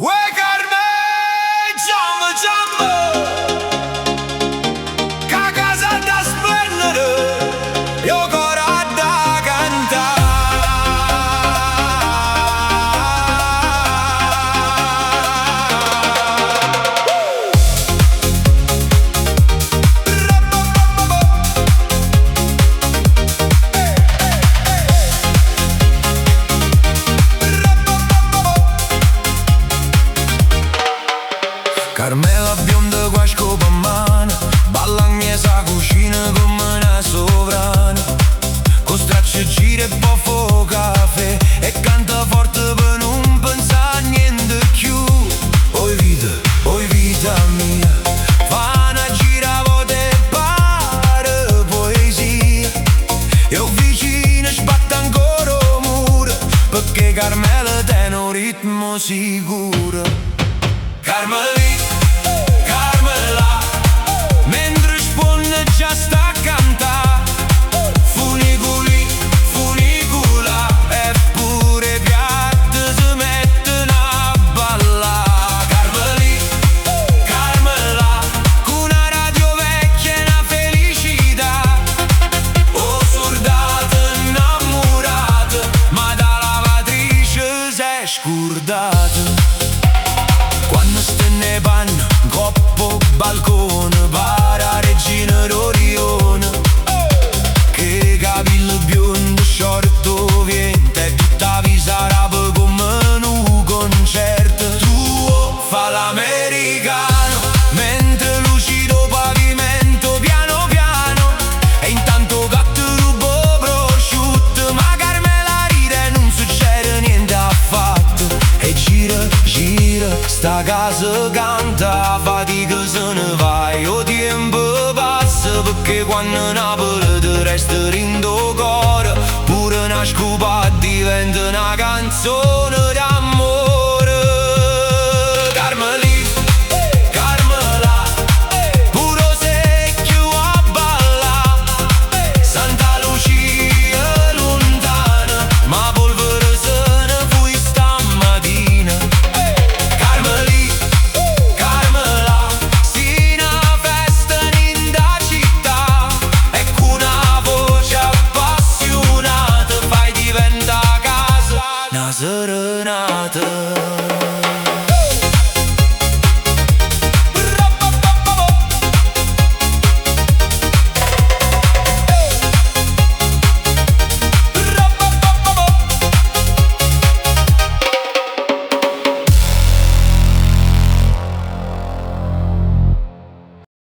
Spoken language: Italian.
Uè Carmen, Giamma, Giamma, che casa da splendere, io cora da Carmela bionda qua scopa a mano, balla in miesa cucina come una sovrana, con stracci gira e buffo caffè e canta forte per non pensare a niente più. Oi vita mia, fa una gira volte e pare poesia, io vicino sbatte ancora muro, perché Carmela tiene un ritmo sicuro. Carmelì, Carmela, mentre risponde già sta a cantare. Funiculi, funicula, eppure piatte si mettono a ballare. Carmelì, Carmela, con una radio vecchia e una felicità. Oh soldate innamorate, ma da lavatrice s'è scordata. Quando stenne panno, coppo, balcone, para regina d'Orione, che capello biondo, short viente, e tutta visa rapa come un concerto. Tuo fa l'americano, mentre lucido pavimento piano piano, e intanto gatto rubo prosciutto, ma Carmela ride e non succede niente affatto. E gira, sta casa canta, fatica se ne va e il tempo passa, perché quando Napoli ti resta in tuo cuore, pure una scopa diventa una canzone.